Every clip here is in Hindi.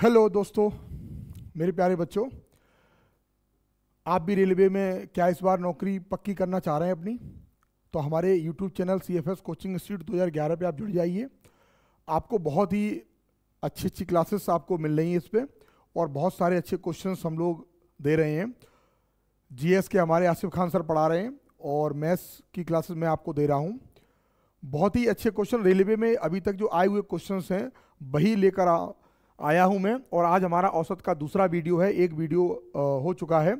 हेलो दोस्तों, मेरे प्यारे बच्चों, आप भी रेलवे में क्या इस बार नौकरी पक्की करना चाह रहे हैं अपनी? तो हमारे YouTube channel CFS coaching institute 2011 पे आप जुड़ जाइए। आपको बहुत ही अच्छी अच्छी क्लासेस आपको मिल रही हैं इस पे, और बहुत सारे अच्छे क्वेश्चंस हम लोग दे रहे हैं। GS के हमारे आसिफ खान सर पढ़ा रहे हैं और मैथ्स की क्लासेस मैं आपको दे रहा हूँ। बहुत ही अच्छे क्वेश्चन रेलवे में अभी तक जो आए हुए क्वेश्चंस हैं वही लेकर आया हूँ मैं। और आज हमारा औसत का दूसरा वीडियो है, एक वीडियो हो चुका है।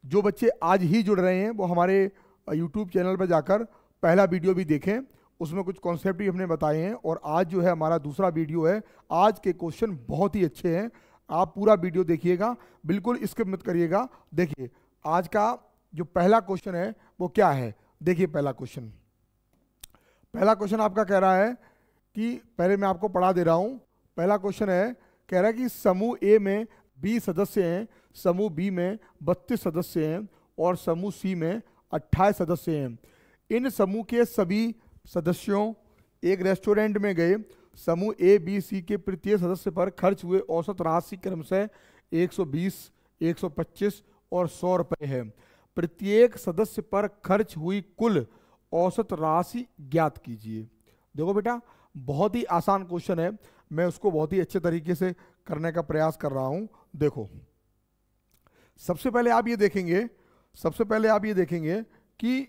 जो बच्चे आज ही जुड़ रहे हैं वो हमारे यूट्यूब चैनल पर जाकर पहला वीडियो भी देखें, उसमें कुछ कॉन्सेप्ट भी हमने बताए हैं। और आज जो है हमारा दूसरा वीडियो है, आज के क्वेश्चन बहुत ही अच्छे हैं, आप पूरा वीडियो देखिएगा, बिल्कुल स्किप मत करिएगा। देखिए आज का जो पहला क्वेश्चन है वो क्या है। देखिए पहला क्वेश्चन आपका कह रहा है कि, पहले मैं आपको पढ़ा दे रहा हूँ। पहला क्वेश्चन है, कह रहा है कि समूह ए में 20 सदस्य हैं, समूह बी में 32 सदस्य हैं और समूह सी में 28 सदस्य हैं। इन समूह के सभी सदस्यों एक रेस्टोरेंट में गए। समूह ए बी सी के प्रत्येक सदस्य पर खर्च हुए औसत राशि क्रमशः 120, 125 और 100 रुपये है। प्रत्येक सदस्य पर खर्च हुई कुल औसत राशि ज्ञात कीजिए। देखो बेटा, बहुत ही आसान क्वेश्चन है, मैं उसको बहुत ही अच्छे तरीके से करने का प्रयास कर रहा हूं। देखो सबसे पहले आप ये देखेंगे कि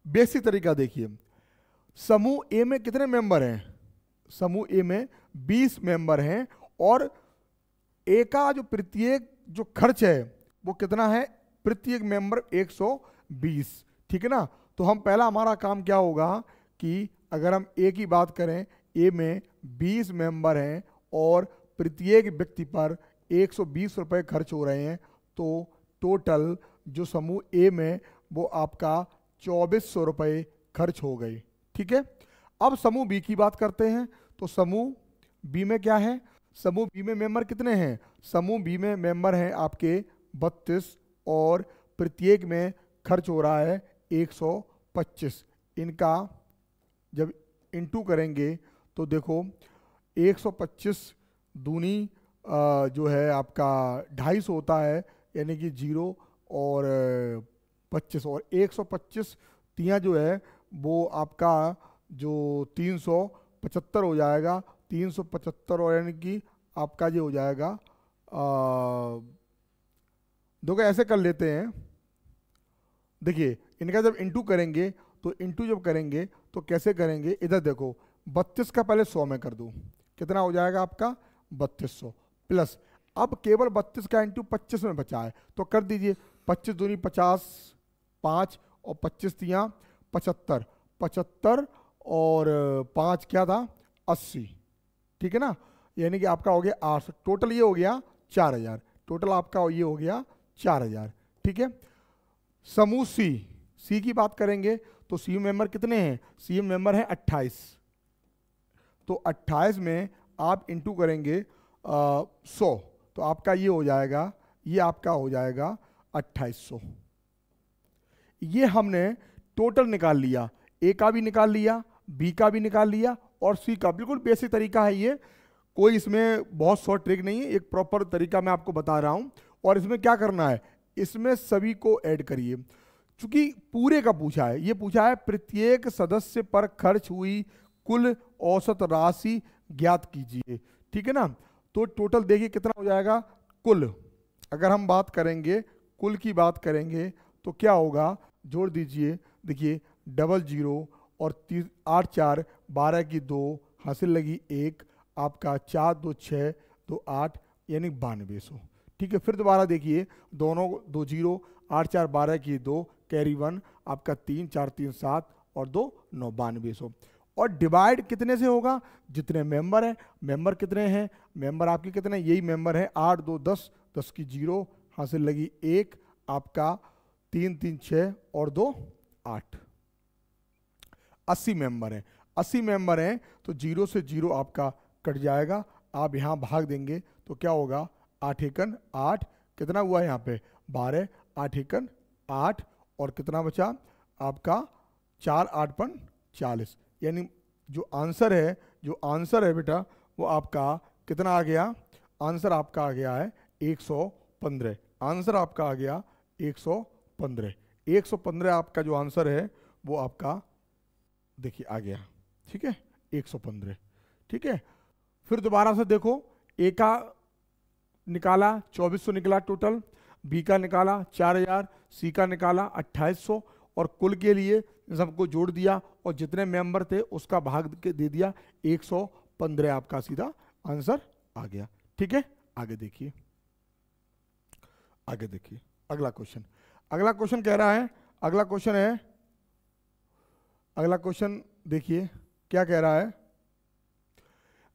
बेसिक तरीका देखिए। समूह ए में कितने मेंबर हैं? समूह ए में 20 मेंबर हैं और ए का जो प्रत्येक जो खर्च है वो कितना है? प्रत्येक मेंबर 120, ठीक है ना। तो हम पहला हमारा काम क्या होगा कि अगर हम ए की बात करें, ए में 20 मेंबर हैं और प्रत्येक व्यक्ति पर 120 रुपये खर्च हो रहे हैं, तो टोटल जो समूह ए में वो आपका 2400 रुपये खर्च हो गए, ठीक है। अब समूह बी की बात करते हैं। तो समूह बी में क्या है? समूह बी में मेंबर कितने हैं? समूह बी में मेंबर हैं आपके 32 और प्रत्येक में खर्च हो रहा है 125। इनका जब इंटू करेंगे तो देखो 125 दूनी जो है आपका 250 होता है, यानी कि 0 और 25 और 125 तियाँ जो है वो आपका जो 375 हो जाएगा। 375 और यानी कि आपका ये हो जाएगा, देखो ऐसे कर लेते हैं। देखिए इनका जब इंटू करेंगे तो इंटू जब करेंगे तो कैसे करेंगे, इधर देखो 32 का पहले 100 में कर दूं, कितना हो जाएगा आपका 3200 प्लस, अब केवल 32 का इंटू 25 में बचा है तो कर दीजिए। 25 दूनी 50, 5 और 25 तियाँ 75, 75 और 5 क्या था 80, ठीक है ना। यानी कि आपका हो गया 800, टोटल ये हो गया 4000, टोटल आपका ये हो गया 4000, ठीक है। समूह सी की बात करेंगे तो सी मेंबर कितने हैं? सी मेंबर है 28, तो 28 में आप इंटू करेंगे 100, तो आपका ये हो जाएगा, ये आपका हो जाएगा 2800। ये हमने टोटल निकाल लिया, ए का भी निकाल लिया, बी का भी निकाल लिया और सी का। बिल्कुल बेसिक तरीका है ये, कोई इसमें बहुत शॉर्ट ट्रिक नहीं है, एक प्रॉपर तरीका मैं आपको बता रहा हूं। और इसमें क्या करना है, इसमें सभी को ऐड करिए। चूंकि पूरे का पूछा है, ये पूछा है प्रत्येक सदस्य पर खर्च हुई कुल औसत राशि ज्ञात कीजिए, ठीक है ना। तो टोटल देखिए कितना हो जाएगा कुल। अगर हम बात करेंगे कुल की बात करेंगे तो क्या होगा, जोड़ दीजिए। देखिए 00 और 8 4 12 की 2 हासिल लगी 1, आपका 4 2 6 2 8 यानी 9200, ठीक है। फिर दोबारा देखिए, दोनों 2 0, 8 4 12 की 2 कैरी 1, आपका 3 4 3 7 और 2 9, 9200। और डिवाइड कितने से होगा? जितने मेंबर हैं। मेंबर कितने हैं? मेंबर आपके कितने, यही मेंबर है 8 2 10, 10 की 0 हासिल लगी 1, आपका 3 3 6 और 2 8, 80 मेंबर हैं। 80 मेंबर हैं तो 0 से 0 आपका कट जाएगा, आप यहाँ भाग देंगे तो क्या होगा, 8 एकन 8, कितना हुआ यहाँ पे 12, 8 एकन 8 और कितना बचा आपका 4 8 40, यानी जो आंसर है बेटा वो आपका कितना आ गया? आंसर आपका आ गया है 115। आंसर आपका आ गया 115। 115 आपका जो आंसर है वो आपका देखिए आ गया। ठीक है, 115। ठीक है, फिर दोबारा से देखो, ए का निकाला 2400 निकला टोटल, बी का निकाला 4000, सी का निकाला 2800, और कुल के लिए सबको जोड़ दिया और जितने मेंबर थे उसका भाग के दे दिया, 115 आपका सीधा आंसर आ गया। ठीक है, आगे देखिए, आगे देखिए अगला क्वेश्चन। अगला क्वेश्चन कह रहा है, अगला क्वेश्चन है, अगला क्वेश्चन देखिए क्या कह रहा है।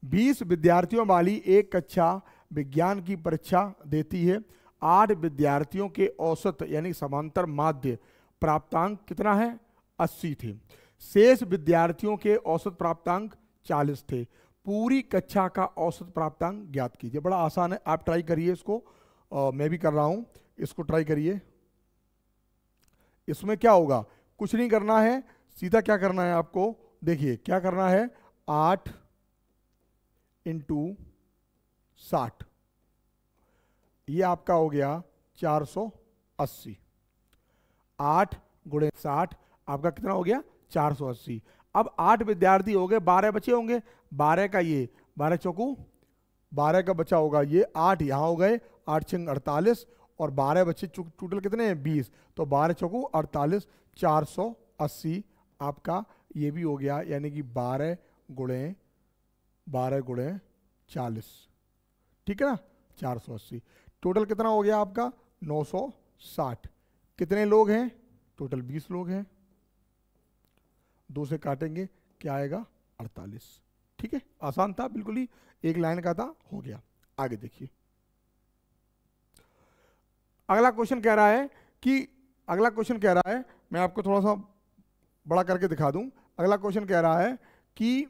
20 विद्यार्थियों वाली एक कक्षा विज्ञान की परीक्षा देती है। 8 विद्यार्थियों के औसत यानी समांतर माध्य प्राप्तांक कितना है? 80 थे। शेष विद्यार्थियों के औसत प्राप्तांक 40 थे। पूरी कक्षा का औसत प्राप्तांक ज्ञात कीजिए। बड़ा आसान है, आप ट्राई करिए इसको, मैं भी कर रहा हूं, इसको ट्राई करिए। इसमें क्या होगा, कुछ नहीं करना है, सीधा क्या करना है आपको, देखिए क्या करना है, 8 इंटू 60, ये आपका हो गया 480। 8 गुणे 60 आपका कितना हो गया? 480। अब 8 विद्यार्थी हो गए, 12 बचे होंगे, 12 का ये 12 चौकू 12 का बचा होगा ये 8 यहाँ हो गए, 8 छिंग 48, और 12 बचे टोटल कितने हैं? 20, तो 12 चौकू 48, 480 आपका ये भी हो गया, यानी कि 12 गुणे 40, ठीक है ना, 480। टोटल कितना हो गया आपका? 960। कितने लोग हैं? टोटल 20 लोग हैं। 2 से काटेंगे, क्या आएगा? 48। ठीक है, आसान था, बिल्कुल ही एक लाइन का था, हो गया। आगे देखिए, अगला क्वेश्चन कह रहा है कि, अगला क्वेश्चन कह रहा है, मैं आपको थोड़ा सा बड़ा करके दिखा दूं। अगला क्वेश्चन कह रहा है कि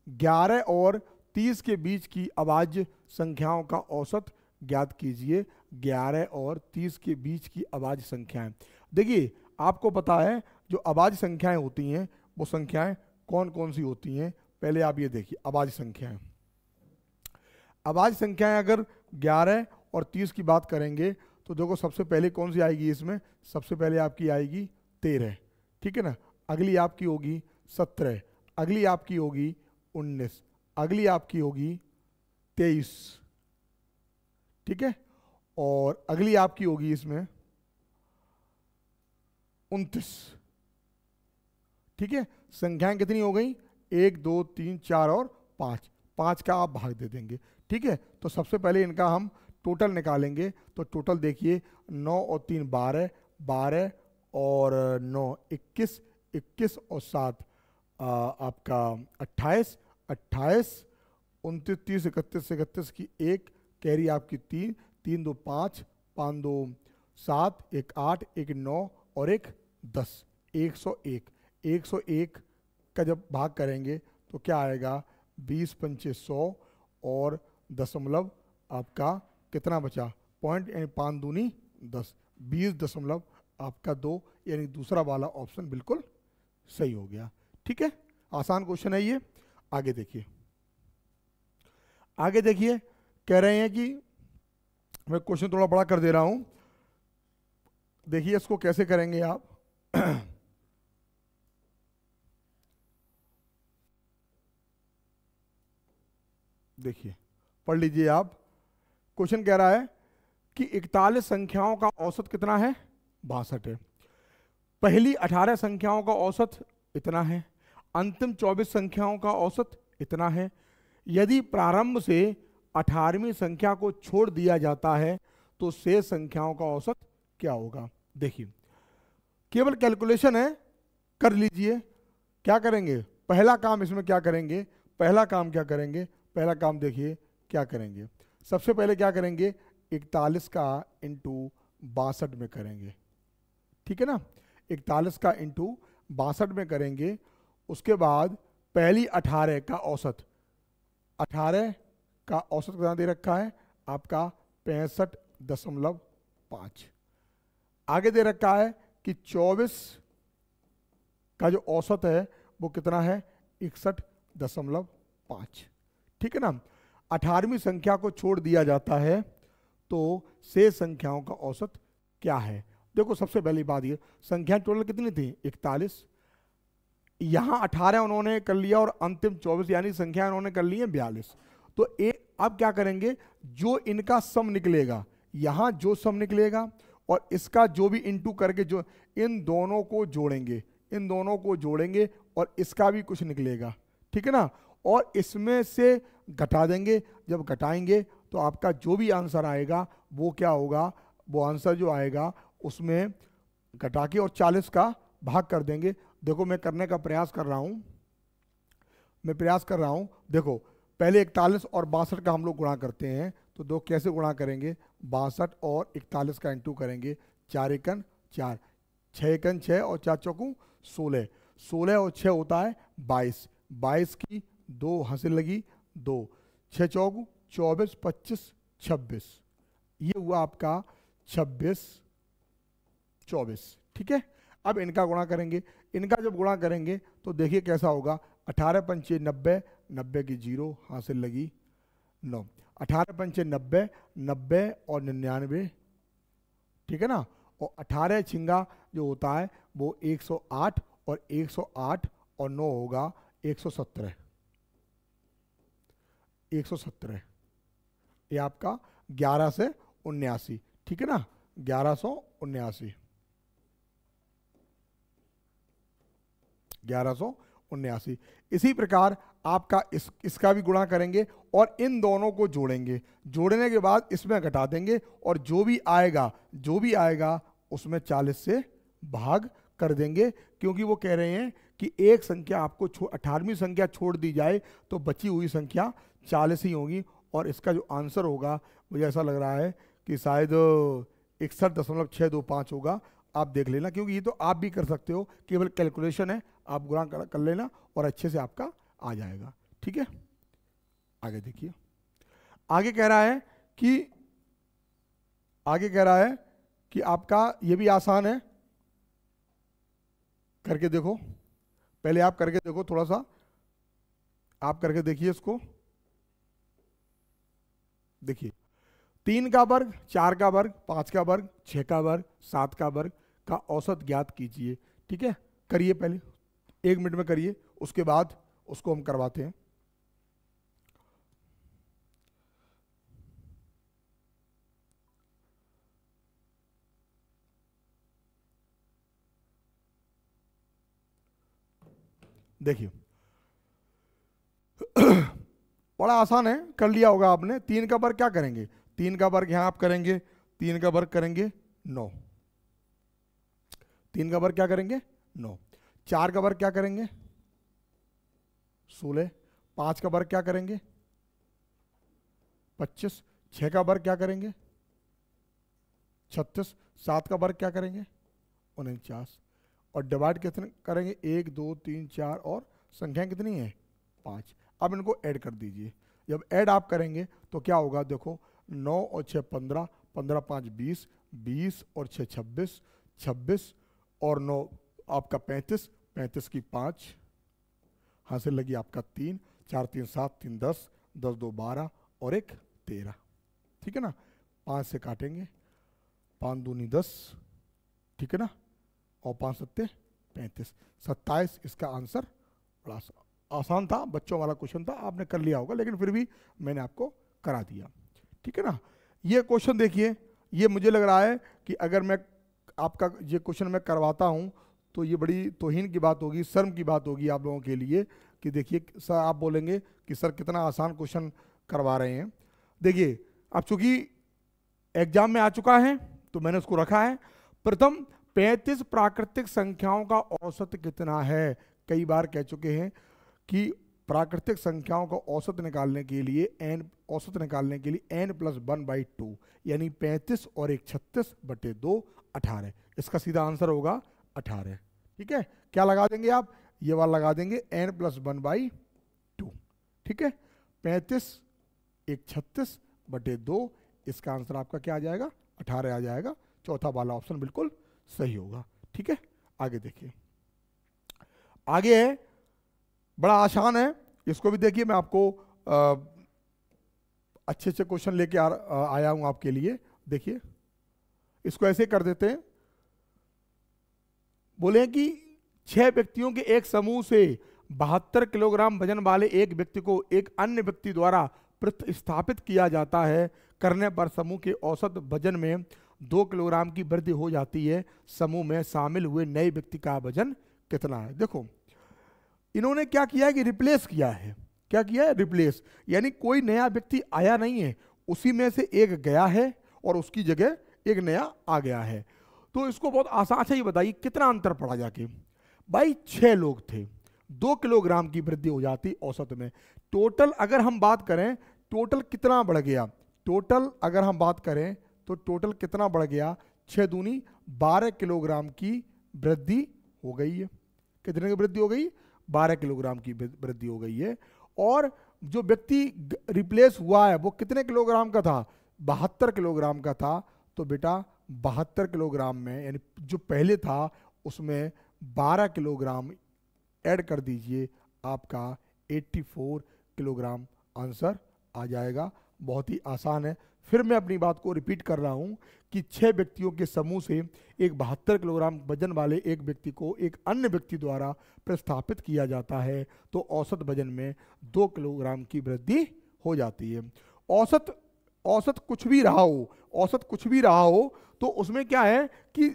11 और 30 के बीच की अभाज्य संख्याओं का औसत ज्ञात कीजिए। 11 और 30 के बीच की अभाज्य संख्याएं, देखिए आपको पता है जो अभाज्य संख्याएं होती हैं वो संख्याएं कौन कौन सी होती हैं। पहले आप ये देखिए, अभाज्य संख्याएं, अभाज्य संख्याएं अगर 11 और 30 की बात करेंगे तो देखो सबसे पहले कौन सी आएगी इसमें? सबसे पहले आपकी आएगी 13, ठीक है ना, अगली आपकी होगी 17, अगली आपकी होगी 19, अगली आपकी होगी 23, ठीक है, और अगली आपकी होगी इसमें 29। ठीक है, संख्याएं कितनी हो गई? 1 2 3 4 और 5, 5 का आप भाग दे देंगे। ठीक है, तो सबसे पहले इनका हम टोटल निकालेंगे, तो टोटल देखिए 9 और 3 12, 12 और 9 21, 21 और 7 आपका 28, 28, 29, 30, 31, 31 की 1 कैरी आपकी 3, 3 2 5, 5 2 7, 1 8, 1 9 और 1 10, 101। 101 का जब भाग करेंगे तो क्या आएगा? 20 पंचे 100 और दशमलव आपका कितना बचा? पॉइंट, यानी 5 दूनी 10, 20 दशमलव आपका 2, यानी दूसरा वाला ऑप्शन बिल्कुल सही हो गया। ठीक है, आसान क्वेश्चन है ये। आगे देखिए, आगे देखिए, कह रहे हैं कि मैं क्वेश्चन थोड़ा बड़ा कर दे रहा हूं, देखिए इसको कैसे करेंगे आप। देखिए पढ़ लीजिए आप, क्वेश्चन कह रहा है कि 41 संख्याओं का औसत कितना है? 62 है। पहली 18 संख्याओं का औसत इतना है, अंतिम 24 संख्याओं का औसत इतना है। यदि प्रारंभ से 18वीं संख्या को छोड़ दिया जाता है तो शेष संख्याओं का औसत क्या होगा? देखिए केवल कैलकुलेशन है, कर लीजिए। क्या करेंगे? पहला काम इसमें क्या करेंगे? पहला काम क्या करेंगे? पहला काम देखिए क्या करेंगे, सबसे पहले क्या करेंगे? 41 का इंटू 62 में करेंगे, ठीक है ना, 41 का इंटू 62 में करेंगे। उसके बाद पहली 18 का औसत, 18 का औसत कितना दे रखा है आपका? 65.5। आगे दे रखा है कि 24 का जो औसत है वो कितना है? 61.5, ठीक है ना। 18वीं संख्या को छोड़ दिया जाता है तो शेष संख्याओं का औसत क्या है। देखो सबसे पहली बात ये, संख्या टोटल कितनी थी 41, यहां 18 उन्होंने कर लिया और अंतिम 24 यानी संख्या उन्होंने कर ली है 42। तो अब क्या करेंगे, जो इनका सम निकलेगा, यहां जो सम निकलेगा और इसका जो भी इंटू करके जो इन दोनों को जोड़ेंगे, इन दोनों को जोड़ेंगे और इसका भी कुछ निकलेगा, ठीक है ना, और इसमें से घटा देंगे। जब घटाएंगे तो आपका जो भी आंसर आएगा वो क्या होगा, वो आंसर जो आएगा उसमें घटा के और 40 का भाग कर देंगे। देखो मैं करने का प्रयास कर रहा हूं, मैं प्रयास कर रहा हूं। देखो पहले 41 और 62 का हम लोग गुणा करते हैं, तो दो कैसे गुणा करेंगे, 62 और 41 का इंटू करेंगे, 4 एकन 4, 6 एकन 6 और 4 चौकू 16, 16 और 6 होता है 22, 22 की 2 हासिल लगी 2, 6 चौकू 24, 25 26, ये हुआ आपका 26 24, ठीक है। अब इनका गुणा करेंगे, इनका जब गुणा करेंगे तो देखिए कैसा होगा, 18 पंचे 90, 90 की 0 हासिल लगी 9, 18 पंचे 90, 90 और 99, ठीक है ना, और 18 छिंगा जो होता है वो 108 और 108 और 9 होगा 117, 117, ये आपका 11 से 79, ठीक है ना, 1179, 1179। इसी प्रकार आपका इसका भी गुणा करेंगे और इन दोनों को जोड़ेंगे, जोड़ने के बाद इसमें घटा देंगे और जो भी आएगा उसमें 40 से भाग कर देंगे, क्योंकि वो कह रहे हैं कि एक संख्या आपको 18वीं संख्या छोड़ दी जाए तो बची हुई संख्या 40 ही होगी। और इसका जो आंसर होगा मुझे ऐसा लग रहा है कि शायद 61.625 होगा। आप देख लेना, क्योंकि ये तो आप भी कर सकते हो, केवल कैलकुलेशन है, आप गुणा कर लेना और अच्छे से आपका आ जाएगा, ठीक है। आगे देखिए, आगे कह रहा है कि आपका ये भी आसान है, करके देखो, पहले आप करके देखो, थोड़ा सा आप करके देखिए इसको। देखिए 3 का वर्ग, 4 का वर्ग, 5 का वर्ग, 6 का वर्ग, 7 का वर्ग का औसत ज्ञात कीजिए, ठीक है। करिए, पहले 1 मिनट में करिए, उसके बाद उसको हम करवाते हैं। देखिए बड़ा आसान है, कर लिया होगा आपने। 3 का वर्ग क्या करेंगे, 3 का वर्ग यहां आप करेंगे, 3 का वर्ग करेंगे 9, 3 का वर्ग क्या करेंगे 9, 4 का वर्ग क्या करेंगे 16, 5 का वर्ग क्या करेंगे 25, 6 का वर्ग क्या करेंगे 36, 7 का वर्ग क्या करेंगे 49, और डिवाइड कितने करेंगे 1 2 3 4 और संख्या कितनी है 5। अब इनको ऐड कर दीजिए, जब ऐड आप करेंगे तो क्या होगा, देखो 9 और 6 15, 15 5 20, 20 और 6 26, 26 और 9 आपका 35, 35 की 5 हासिल लगी आपका 3, 4 3 7 3 10, 10 2 12 और 1 13, ठीक है ना। 5 से काटेंगे, 5 दूनी 10, ठीक है ना, और 5 सत्ते 35, 27 इसका आंसर। बड़ा आसान था, बच्चों वाला क्वेश्चन था, आपने कर लिया होगा, लेकिन फिर भी मैंने आपको करा दिया, ठीक है ना। ये क्वेश्चन देखिए, ये मुझे लग रहा है कि अगर मैं आपका ये क्वेश्चन मैं करवाता हूँ तो ये बड़ी तौहीन की बात होगी, शर्म की बात होगी आप लोगों के लिए कि देखिए सर, आप बोलेंगे कि सर कितना आसान क्वेश्चन करवा रहे हैं। देखिए अब चूंकि एग्जाम में आ चुका है तो मैंने उसको रखा है। प्रथम 35 प्राकृतिक संख्याओं का औसत कितना है। कई बार कह चुके हैं कि प्राकृतिक संख्याओं का औसत निकालने के लिए n+1/2 यानी 35 और 1 36/2 18, इसका सीधा आंसर होगा 18, ठीक है। क्या लगा देंगे आप, ये वाला लगा देंगे n+1/2, ठीक है। 35 1 36/2, इसका आंसर आपका क्या आ जाएगा 18 आ जाएगा। चौथा वाला ऑप्शन बिल्कुल सही होगा, ठीक है। आगे देखिए, आगे है, बड़ा आसान है, इसको भी देखिए, मैं आपको अच्छे अच्छे क्वेश्चन लेके आया हूं आपके लिए। देखिए इसको ऐसे कर देते हैं, बोले कि 6 व्यक्तियों के एक समूह से 72 किलोग्राम वजन वाले एक व्यक्ति को एक अन्य व्यक्ति द्वारा प्रतिस्थापित किया जाता है, करने पर समूह के औसत वजन में 2 किलोग्राम की वृद्धि हो जाती है। समूह में शामिल हुए नए व्यक्ति का वजन कितना है? देखो इन्होंने क्या किया है कि रिप्लेस किया है। क्या किया है? रिप्लेस, यानी कोई नया व्यक्ति आया नहीं है, उसी में से एक गया है और उसकी जगह एक नया आ गया है। तो इसको बहुत आसान से ही बताइए कितना अंतर पड़ा जाके। भाई 6 लोग थे, 2 किलोग्राम की वृद्धि हो जाती औसत में। टोटल अगर हम बात करें, टोटल कितना बढ़ गया? टोटल अगर हम बात करें तो टोटल कितना बढ़ गया? 6 दूनी 12 किलोग्राम की वृद्धि हो गई है। कितने की वृद्धि हो गई? 12 किलोग्राम की वृद्धि हो गई है। और जो व्यक्ति रिप्लेस हुआ है वो कितने किलोग्राम का था? 72 किलोग्राम का था। तो बेटा 72 किलोग्राम में, यानी जो पहले था उसमें 12 किलोग्राम ऐड कर दीजिए, आपका 84 किलोग्राम आंसर आ जाएगा। बहुत ही आसान है। फिर मैं अपनी बात को रिपीट कर रहा हूं कि 6 व्यक्तियों के समूह से एक 72 किलोग्राम वजन वाले एक व्यक्ति को एक अन्य व्यक्ति द्वारा प्रतिस्थापित किया जाता है, तो औसत वजन में 2 किलोग्राम की वृद्धि हो जाती है। औसत कुछ भी रहा हो, औसत कुछ भी रहा हो, तो उसमें क्या है कि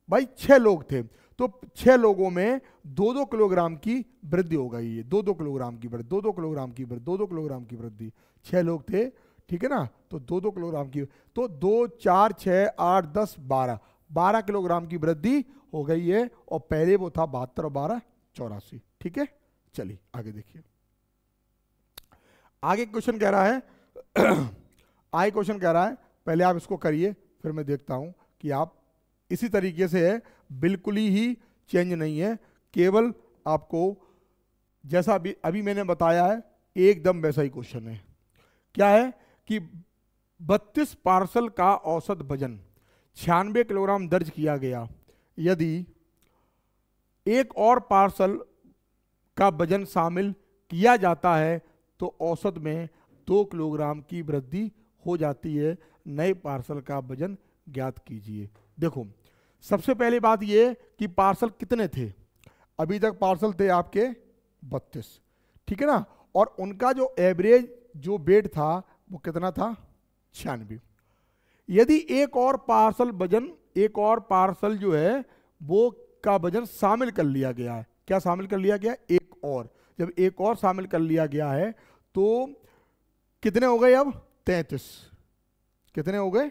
भाई 6 लोग थे, तो 6 लोगों में 2-2 किलोग्राम की वृद्धि हो गई है। 2-2 किलोग्राम की वृद्धि, 2-2 किलोग्राम की वृद्धि, 2-2 किलोग्राम की वृद्धि। 6 लोग थे, ठीक है ना, तो 2-2 किलोग्राम की, तो 2, 4, 6, 8, 10, 12 किलोग्राम की वृद्धि हो गई है। और पहले वो था 72 और 12 84। ठीक है, चलिए आगे देखिए। आगे क्वेश्चन कह रहा है आगे क्वेश्चन कह रहा है, पहले आप इसको करिए फिर मैं देखता हूं कि आप इसी तरीके से है, बिल्कुल ही चेंज नहीं है, केवल आपको जैसा अभी मैंने बताया है एकदम वैसा ही क्वेश्चन है। क्या है कि 32 पार्सल का औसत वजन 96 किलोग्राम दर्ज किया गया। यदि एक और पार्सल का वजन शामिल किया जाता है तो औसत में 2 किलोग्राम की वृद्धि हो जाती है। नए पार्सल का वजन ज्ञात कीजिए। देखो सबसे पहली बात यह कि पार्सल कितने थे? अभी तक पार्सल थे आपके 32, ठीक है ना, और उनका जो एवरेज जो वेट था वो कितना था? 96। यदि एक और पार्सल जो है वो का वजन शामिल कर लिया गया है। क्या शामिल कर लिया गया? एक और। जब एक और शामिल कर लिया गया है तो कितने हो गए? अब 33। कितने हो गए?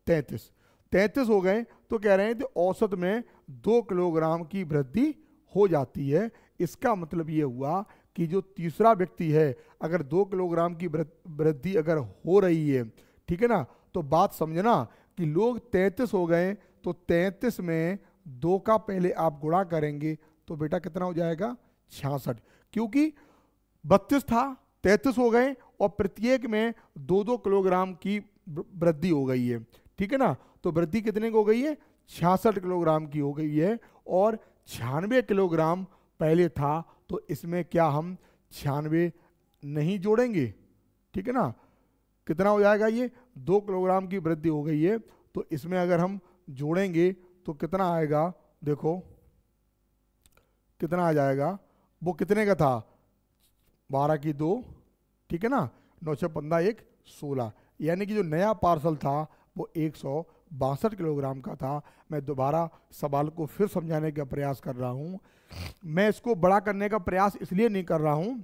33 हो गए। तो कह रहे हैं कि औसत में 2 किलोग्राम की वृद्धि हो जाती है। इसका मतलब ये हुआ कि जो तीसरा व्यक्ति है, अगर 2 किलोग्राम की वृद्धि अगर हो रही है, ठीक है ना, तो बात समझना कि लोग 33 हो गए, तो 33 में 2 का पहले आप गुणा करेंगे तो बेटा कितना हो जाएगा? 66। क्योंकि 32 था, 33 हो गए और प्रत्येक में 2-2 किलोग्राम की वृद्धि हो गई है, ठीक है ना। तो वृद्धि कितने की हो गई है? 66 किलोग्राम की हो गई है। और 96 किलोग्राम पहले था, तो इसमें क्या हम 96 नहीं जोड़ेंगे? ठीक है ना। कितना हो जाएगा? ये 2 किलोग्राम की वृद्धि हो गई है, तो इसमें अगर हम जोड़ेंगे तो कितना आएगा? देखो कितना आ जाएगा? वो कितने का था? 12 की 2, ठीक है ना, 9 से 15 1 16, यानी कि जो नया पार्सल था वो 162 किलोग्राम का था। मैं दोबारा सवाल को फिर समझाने का प्रयास कर रहा हूं। मैं इसको बड़ा करने का प्रयास इसलिए नहीं कर रहा हूं,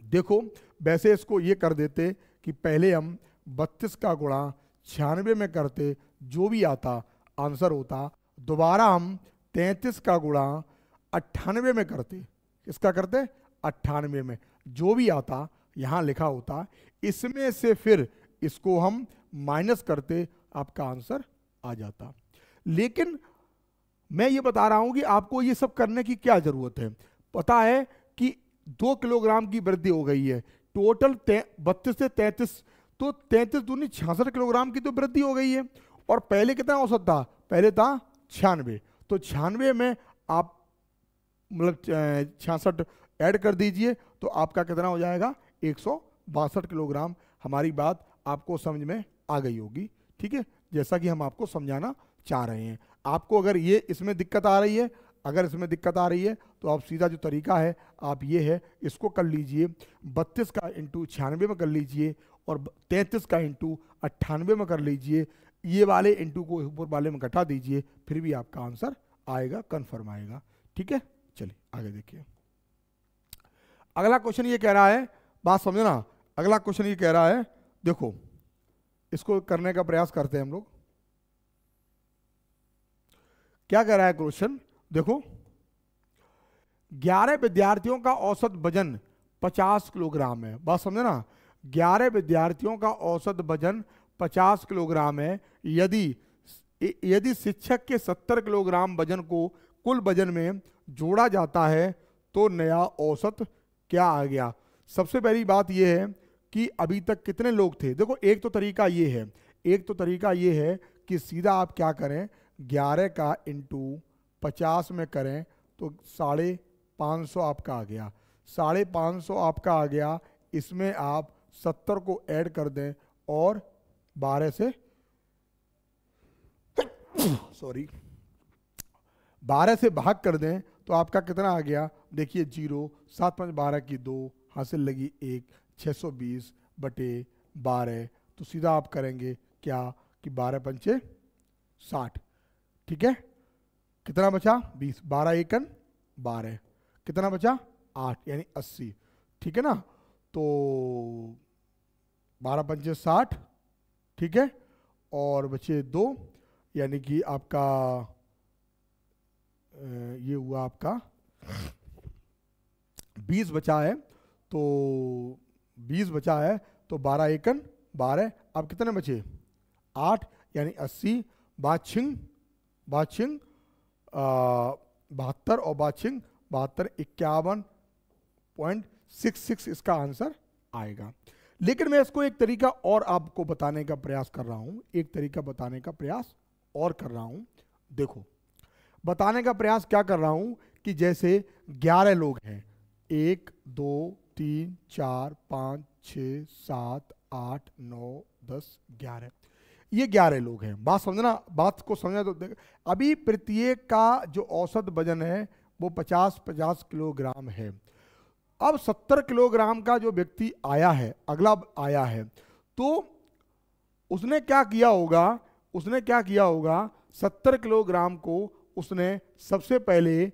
देखो वैसे इसको ये कर देते कि पहले हम 32 का गुणा 96 में करते, जो भी आता आंसर होता। दोबारा हम 33 का गुणा 98 में करते। इसका करते 98 में, जो भी आता यहाँ लिखा होता। इसमें से फिर इसको हम माइनस करते, आपका आंसर आ जाता। लेकिन मैं ये बता रहा हूं कि आपको ये सब करने की क्या जरूरत है। पता है कि 2 किलोग्राम की वृद्धि हो गई है, टोटल 32 से 33, तो 33 दूनी 66 किलोग्राम की तो वृद्धि हो गई है। और पहले कितना औसत था? पहले था 96, तो 96 में आप मतलब 66 ऐड कर दीजिए, तो आपका कितना हो जाएगा? 62 किलोग्राम। हमारी बात आपको समझ में आ गई होगी, ठीक है, जैसा कि हम आपको समझाना चाह रहे हैं। आपको अगर ये इसमें दिक्कत आ रही है, अगर इसमें दिक्कत आ रही है तो आप सीधा जो तरीका है आप ये है, इसको कर लीजिए 32 का इंटू 96 में कर लीजिए और 33 का इंटू 98 में कर लीजिए, ये वाले इंटू को ऊपर वाले में घटा दीजिए, फिर भी आपका आंसर आएगा, कन्फर्म आएगा, ठीक है। चलिए आगे देखिए। अगला क्वेश्चन ये कह रहा है, बात समझना, अगला क्वेश्चन ये कह रहा है, देखो इसको करने का प्रयास करते हैं हम लोग। क्या कह रहा है क्वेश्चन, देखो 11 विद्यार्थियों का औसत वजन 50 किलोग्राम है। बात समझे ना, 11 विद्यार्थियों का औसत वजन 50 किलोग्राम है। यदि शिक्षक के 70 किलोग्राम वजन को कुल वजन में जोड़ा जाता है तो नया औसत क्या आ गया। सबसे पहली बात यह है कि अभी तक कितने लोग थे। देखो एक तो तरीका ये है, एक तो तरीका ये है कि सीधा आप क्या करें, 11 का इंटू 50 में करें तो 550 आपका आ गया, 550 आपका आ गया। इसमें आप 70 को ऐड कर दें और 12 से 12 से भाग कर दें तो आपका कितना आ गया, देखिए 0, 7 5 12 की 2 हासिल लगी 1, 620 बटे 12। तो सीधा आप करेंगे क्या कि 12 पंचे 60, ठीक है। कितना बचा 20, 12 एकन 12, कितना बचा 8 यानी 80, ठीक है ना। तो 12 पंचे 60, ठीक है, और बचे 2 यानी कि आपका ये हुआ आपका 20 बचा है, तो 20 बचा है तो 12 एकन 12, अब कितने बचे 8 यानी 80, बाछिंग 72 और बाछिंग 72, 51.66 इसका आंसर आएगा। लेकिन मैं इसको एक तरीका और आपको बताने का प्रयास कर रहा हूं, एक तरीका बताने का प्रयास और कर रहा हूं। देखो बताने का प्रयास क्या कर रहा हूं कि जैसे 11 लोग हैं, 1 2 3 4 5 6 7 8 9 10 11, ये 11 लोग हैं। बात समझना, बात को समझना। तो अभी प्रत्येक का जो औसत वजन है वो 50-50 किलोग्राम है। अब 70 किलोग्राम का जो व्यक्ति आया है, अगला आया है, तो उसने क्या किया होगा, उसने क्या किया होगा 70 किलोग्राम को उसने सबसे पहले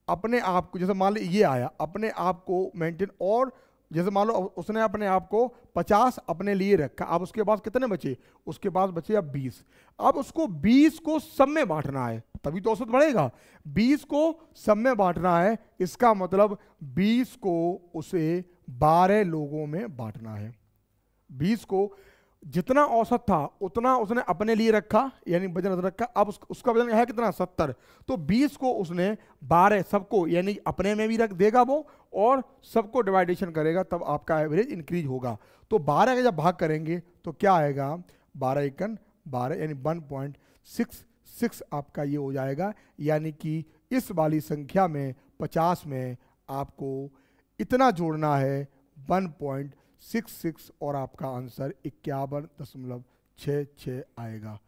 अपने आप को, जैसे मान लो ये आया, अपने आप को मेंटेन, और जैसे मान लो उसने अपने आप को 50 अपने लिए रखा। अब उसके बाद कितने बचे, उसके बाद बचे अब 20। अब उसको 20 को सब में बांटना है, तभी तो औसत बढ़ेगा। 20 को सब में बांटना है, इसका मतलब 20 को उसे 12 लोगों में बांटना है। 20 को जितना औसत था उतना उसने अपने लिए रखा, यानी वजन रखा। अब उसका वजन है कितना 70, तो 20 को उसने 12 सबको यानी अपने में भी रख देगा वो, और सबको डिवाइडेशन करेगा, तब आपका एवरेज इंक्रीज होगा। तो 12 का जब भाग करेंगे तो क्या आएगा, 12 एकन 12 यानी 1.66 आपका ये हो जाएगा। यानी कि इस वाली संख्या में 50 में आपको इतना जोड़ना है 1.66 और आपका आंसर 51.66 आएगा।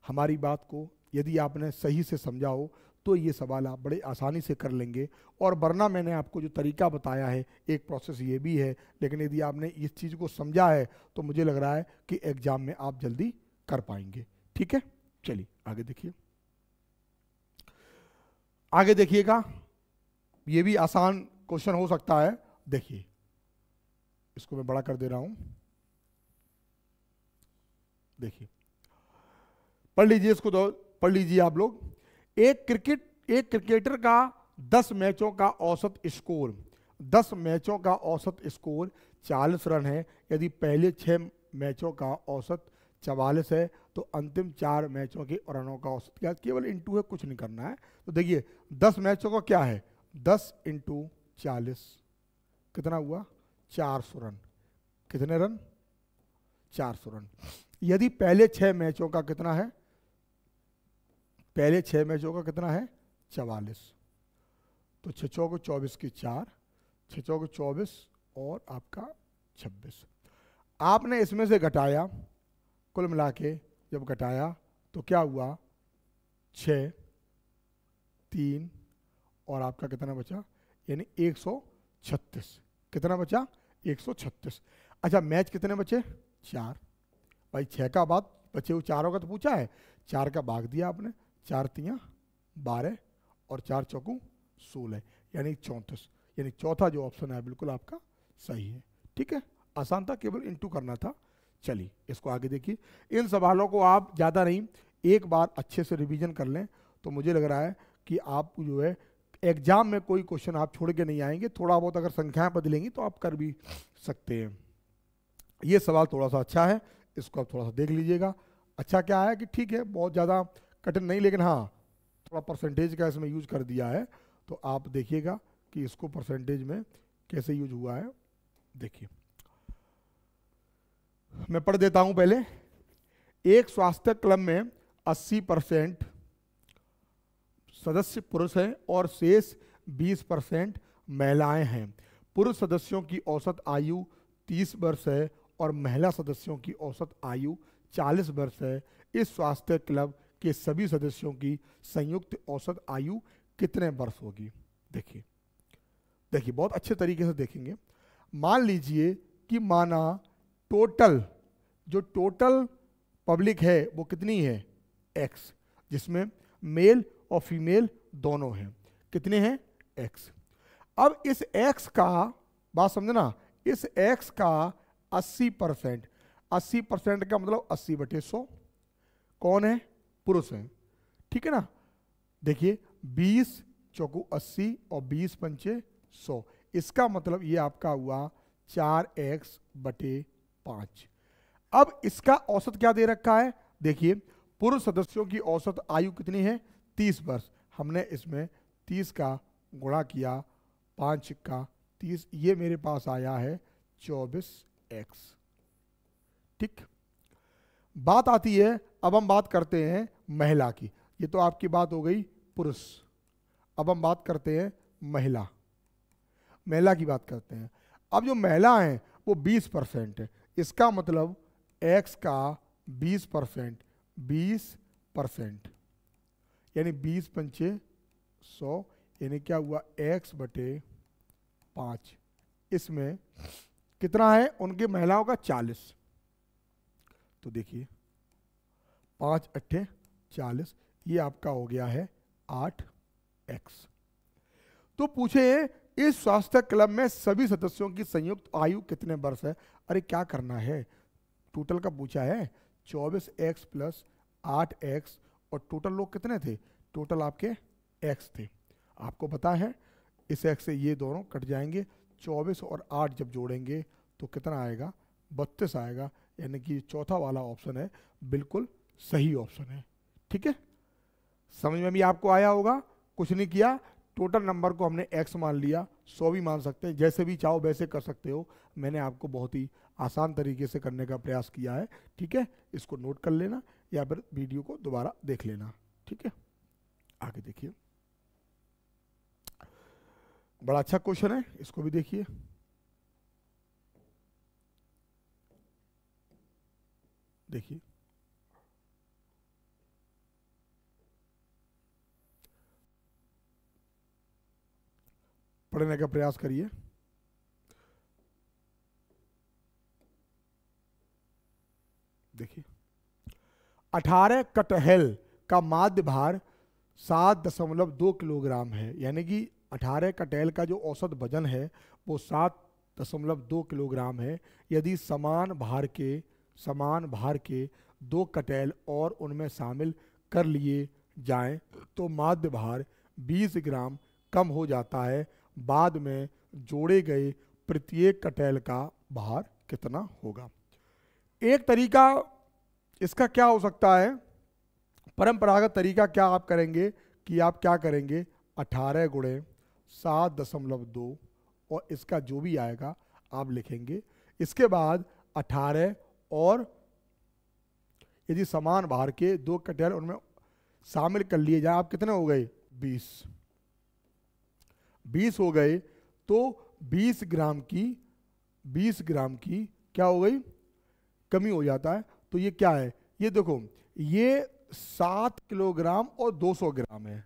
हमारी बात को यदि आपने सही से समझा हो तो ये सवाल आप बड़े आसानी से कर लेंगे। और वरना मैंने आपको जो तरीका बताया है, एक प्रोसेस ये भी है, लेकिन यदि आपने इस चीज़ को समझा है तो मुझे लग रहा है कि एग्जाम में आप जल्दी कर पाएंगे। ठीक है, चलिए आगे देखिए। आगे देखिएगा, ये भी आसान क्वेश्चन हो सकता है। देखिए इसको मैं बड़ा कर दे रहा हूं, देखिए पढ़ लीजिए इसको, तो पढ़ लीजिए आप लोग। एक क्रिकेटर का 10 मैचों का औसत स्कोर 10 मैचों का औसत स्कोर 40 रन है। यदि पहले 6 मैचों का औसत 44 है तो अंतिम 4 मैचों के रनों का औसत क्या, केवल इंटू है, कुछ नहीं करना है। तो देखिए 10 मैचों का क्या है, 10 इंटू 40 कितना हुआ 400 रन। कितने रन, 400 रन। यदि पहले 6 मैचों का कितना है, पहले 6 मैचों का कितना है 44, तो 6 चौको 24 की 4, 6 चौको 24 और आपका 26, आपने इसमें से घटाया, कुल मिला के जब घटाया तो क्या हुआ, 6, 3 और आपका कितना बचा, यानी 136। कितना बचा, 136। अच्छा मैच कितने बचे, 4। भाई 6 का बाद बचे हुए 4 का तो पूछा है, 4 का भाग दिया आपने, 4 तियाँ 12 और 4 चौकू 16, यानी 34। यानी चौथा जो ऑप्शन है बिल्कुल आपका सही है। ठीक है, आसान था, केवल इंटू करना था। चलिए इसको आगे देखिए। इन सवालों को आप ज़्यादा नहीं, एक बार अच्छे से रिवीजन कर लें तो मुझे लग रहा है कि आप जो है एग्जाम में कोई क्वेश्चन आप छोड़ के नहीं आएंगे। थोड़ा बहुत अगर संख्याएं बदलेंगी तो आप कर भी सकते हैं। ये सवाल थोड़ा सा अच्छा है, इसको आप थोड़ा सा देख लीजिएगा। अच्छा क्या है कि ठीक है, बहुत ज़्यादा कठिन नहीं, लेकिन हाँ थोड़ा परसेंटेज का इसमें यूज कर दिया है, तो आप देखिएगा कि इसको परसेंटेज में कैसे यूज हुआ है। देखिए मैं पढ़ देता हूं पहले। एक स्वास्थ्य क्लब में 80% सदस्य पुरुष हैं और शेष 20% महिलाएं हैं। पुरुष सदस्यों की औसत आयु 30 वर्ष है और महिला सदस्यों की औसत आयु 40 वर्ष है। इस स्वास्थ्य क्लब के सभी सदस्यों की संयुक्त औसत आयु कितने वर्ष होगी। देखिए देखिए बहुत अच्छे तरीके से देखेंगे। मान लीजिए कि माना टोटल जो टोटल पब्लिक है वो कितनी है, एक्स, जिसमें मेल और फीमेल दोनों हैं। कितने हैं, एक्स। अब इस एक्स का, बात समझना, इस एक्स का 80%, 80% का मतलब 80/100 कौन है, पुरुष हैं। ठीक है ना। देखिए 20 चौकू 80 और 20 पंचे 100, इसका मतलब ये आपका हुआ 4x/5। अब इसका औसत क्या दे रखा है, देखिए पुरुष सदस्यों की औसत आयु कितनी है, 30 वर्ष। हमने इसमें 30 का गुणा किया, 5 का 30, ये मेरे पास आया है 24x। ठीक, बात आती है, अब हम बात करते हैं महिला की। ये तो आपकी बात हो गई पुरुष, अब हम बात करते हैं महिला। महिला की बात करते हैं। अब जो महिला है वो 20% है, इसका मतलब x का 20%, 20%, यानी 20 पंचे 100, यानी क्या हुआ, x/5। इसमें कितना है, उनके महिलाओं का 40। तो देखिए 5 अट्ठे 40, ये आपका हो गया है 8x। तो पूछे इस स्वास्थ्य क्लब में सभी सदस्यों की संयुक्त आयु कितने वर्ष है। अरे क्या करना है, टोटल का पूछा है, 24x प्लस 8x, और टोटल लोग कितने थे, टोटल आपके x थे। आपको पता है इस x से ये दोनों कट जाएंगे, 24 और 8 जब जोड़ेंगे तो कितना आएगा, 32 आएगा। यानी कि चौथा वाला ऑप्शन है बिल्कुल सही ऑप्शन है। ठीक है, समझ में भी आपको आया होगा। कुछ नहीं किया, टोटल नंबर को हमने x मान लिया, 100 भी मान सकते हैं, जैसे भी चाहो वैसे कर सकते हो। मैंने आपको बहुत ही आसान तरीके से करने का प्रयास किया है। ठीक है, इसको नोट कर लेना या फिर वीडियो को दोबारा देख लेना। ठीक है, आगे देखिए, बड़ा अच्छा क्वेश्चन है, इसको भी देखिए। देखिए पढ़ने का प्रयास करिए। देखिए 18 कटहल का माध्य भार 7.2 किलोग्राम है। यानी कि 18 कटहल का जो औसत वजन है वो 7.2 किलोग्राम है। यदि समान भार के 2 कटहल और उनमें शामिल कर लिए जाएं तो माध्य भार 20 ग्राम कम हो जाता है। बाद में जोड़े गए प्रत्येक कटहल का भार कितना होगा। एक तरीका इसका क्या हो सकता है, परंपरागत तरीका क्या आप करेंगे कि आप क्या करेंगे, 18 गुणे 7.2 और इसका जो भी आएगा आप लिखेंगे। इसके बाद 18 और यदि समान भार के 2 कटहल उनमें शामिल कर लिए जाए, आप कितने हो गए, 20 हो गए। तो 20 ग्राम की क्या हो गई, कमी हो जाता है। तो ये क्या है, ये देखो, ये 7 किलोग्राम और 200 ग्राम है,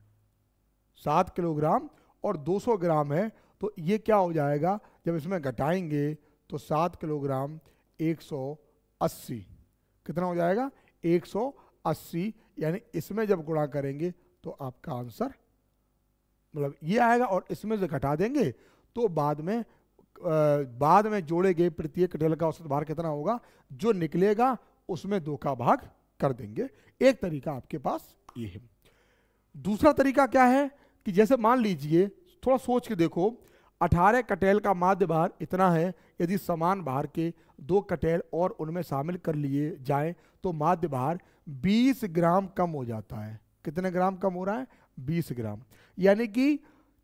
7 किलोग्राम और 200 ग्राम है। तो ये क्या हो जाएगा, जब इसमें घटाएंगे तो 7 किलोग्राम 180, कितना हो जाएगा 180, यानी इसमें जब गुणा करेंगे तो आपका आंसर मतलब ये आएगा, और इसमें से घटा देंगे तो बाद में जोड़े गए प्रत्येक कटेल का औसत भार कितना होगा, जो निकलेगा उसमें 2 का भाग कर देंगे। एक तरीका आपके पास ये है। दूसरा तरीका क्या है कि जैसे मान लीजिए, थोड़ा सोच के देखो, 18 कटेल का माध्य भार इतना है, यदि समान भार के 2 कटेल और उनमें शामिल कर लिए जाएं तो माध्य भार 20 ग्राम कम हो जाता है। कितने ग्राम कम हो रहा है, 20 ग्राम। यानी कि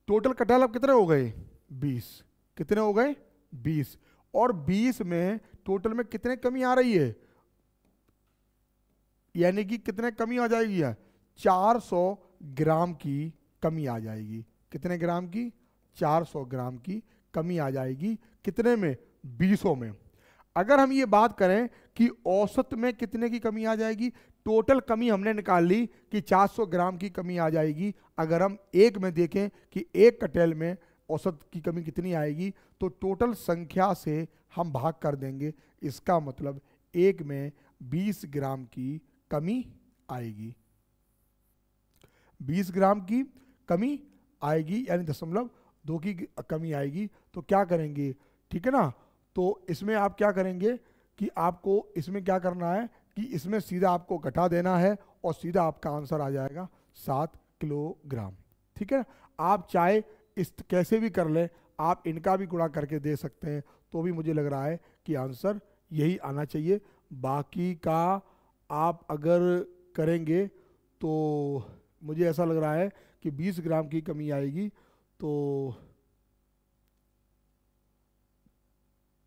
टोटल कटेल अब कितने हो गए, 20। कितने हो गए, 20। और 20 में टोटल में कितने कमी आ रही है, यानी कि कितने कमी आ जाएगी, 400 ग्राम की कमी आ जाएगी। कितने ग्राम की, 400 ग्राम की कमी आ जाएगी। कितने में, 20 में। अगर हम ये बात करें कि औसत में कितने की कमी आ जाएगी, टोटल कमी हमने निकाल ली कि 400 ग्राम की कमी आ जाएगी। अगर हम एक में देखें कि एक कटेल में औसत की कमी कितनी आएगी, तो टोटल संख्या से हम भाग कर देंगे। इसका मतलब एक में 20 ग्राम की कमी आएगी, 20 ग्राम की कमी आएगी, यानी 0.2 की कमी आएगी। तो क्या करेंगे, ठीक है ना, तो इसमें आप क्या करेंगे कि आपको इसमें क्या करना है कि इसमें सीधा आपको घटा देना है और सीधा आपका आंसर आ जाएगा 7 किलोग्राम। ठीक है ना, आप चाहे इस कैसे भी कर लें, आप इनका भी गुणा करके दे सकते हैं, तो भी मुझे लग रहा है कि आंसर यही आना चाहिए। बाकी का आप अगर करेंगे तो मुझे ऐसा लग रहा है कि 20 ग्राम की कमी आएगी, तो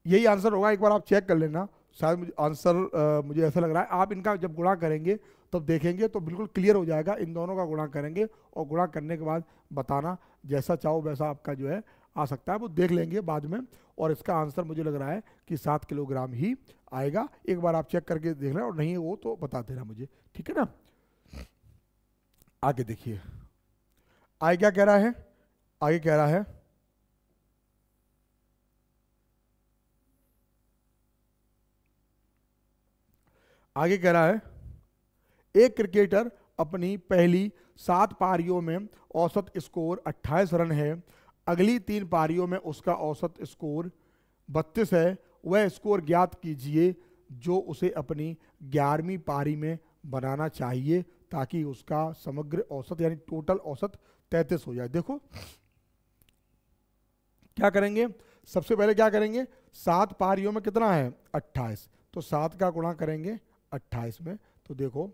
यही आंसर होगा। एक बार आप चेक कर लेना, शायद मुझे आंसर मुझे ऐसा लग रहा है। आप इनका जब गुणा करेंगे तब देखेंगे तो बिल्कुल क्लियर हो जाएगा। इन दोनों का गुणा करेंगे और गुणा करने के बाद बताना, जैसा चाहो वैसा आपका जो है आ सकता है, वो देख लेंगे बाद में। और इसका आंसर मुझे लग रहा है कि 7 किलोग्राम ही आएगा। एक बार आप चेक करके देख लें, और नहीं वो तो बता देना मुझे, ठीक है ना। आगे देखिए, आगे क्या कह रहा है, आगे कह रहा है आगे कह रहा है एक क्रिकेटर अपनी पहली 7 पारियों में औसत स्कोर 28 रन है, अगली 3 पारियों में उसका औसत स्कोर 32 है। वह स्कोर ज्ञात कीजिए जो उसे अपनी 11वीं पारी में बनाना चाहिए ताकि उसका समग्र औसत यानी टोटल औसत 33 हो जाए। देखो क्या करेंगे, सबसे पहले क्या करेंगे, 7 पारियों में कितना है 28, तो 7 का गुणा करेंगे 28 में। तो देखो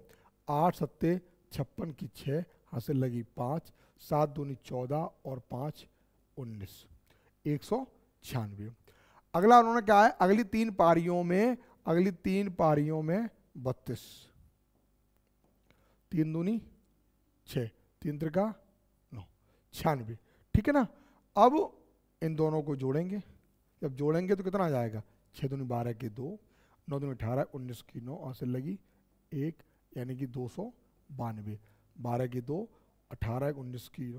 8 सत्ते 56 की 6, हासिल लगी 5, 7 दूनी 14 और 5 19, 196। अगला उन्होंने क्या है, अगली 3 पारियों में 32, 3 दूनी 6, 3 त्रिका 9, 96। ठीक है ना। अब इन दोनों को जोड़ेंगे, जब जोड़ेंगे तो कितना आ जाएगा, 6 दूनी 12 की 2, 9 दूनी 18, 19 की 9, हासिल लगी 1, यानी कि 292, 12 की 2, 18 19 की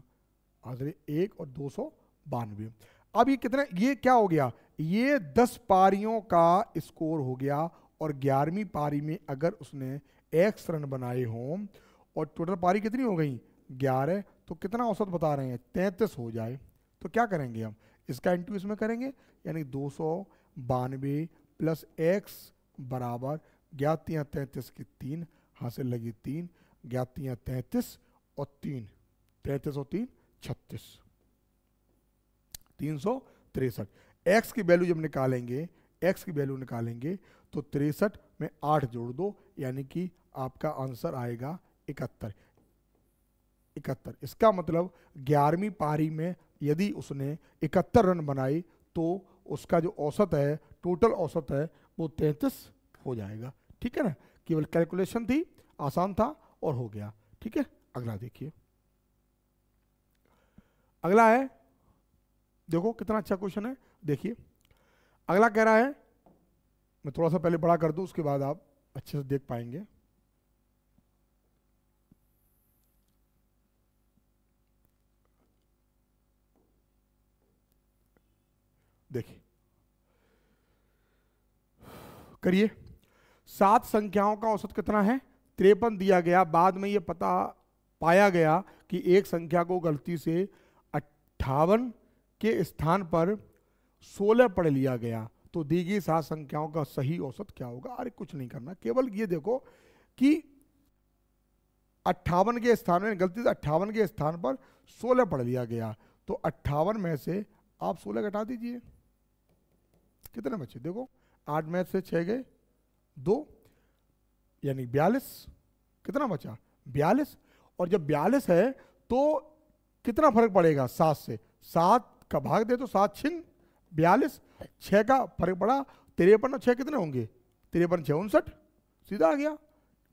हासिल 1 और 292। अब ये कितने, ये क्या हो गया, ये 10 पारियों का स्कोर हो गया। और 11वीं पारी में अगर उसने x रन बनाए हों और टोटल पारी कितनी हो गई 11, तो कितना औसत बता रहे हैं 33 हो जाए, तो क्या करेंगे हम, इसका इंटू इसमें करेंगे, यानी 292 प्लस x बराबर 33 की 3, हासिल लगी 3, 33 और 3, 33 और 3 36, 363। x की वैल्यू जब निकालेंगे, x की वैल्यू निकालेंगे तो 63 में 8 जोड़ दो, यानी कि आपका आंसर आएगा 71। इसका मतलब 11वीं पारी में यदि उसने 71 रन बनाए तो उसका जो औसत है, टोटल औसत है, वो 33 हो जाएगा। ठीक है ना, केवल कैलकुलेशन थी, आसान था और हो गया। ठीक है, अगला देखिए, अगला है, देखो कितना अच्छा क्वेश्चन है। देखिए अगला कह रहा है मैं थोड़ा सा पहले बड़ा कर दूं, उसके बाद आप अच्छे से देख पाएंगे। देखिए, करिए। 7 संख्याओं का औसत कितना है? 53 दिया गया। बाद में ये पता पाया गया कि एक संख्या को गलती से 58 के स्थान पर 16 पढ़ लिया गया, तो दी गई 7 संख्याओं का सही औसत क्या होगा? अरे कुछ नहीं करना, केवल ये देखो कि 58 के स्थान में, गलती से 58 के स्थान पर 16 पढ़ लिया गया, तो 58 में से आप 16 घटा दीजिए। कितने बचे? देखो, 8 में से 6 गए 2, यानी 42। कितना बचा? 42। और जब 42 है तो कितना फर्क पड़ेगा 7 से? 7 का भाग दे तो 7 छिन 42, 6 का फर्क पड़ा। 53 और 6 कितने होंगे? 53 6 59, सीधा आ गया।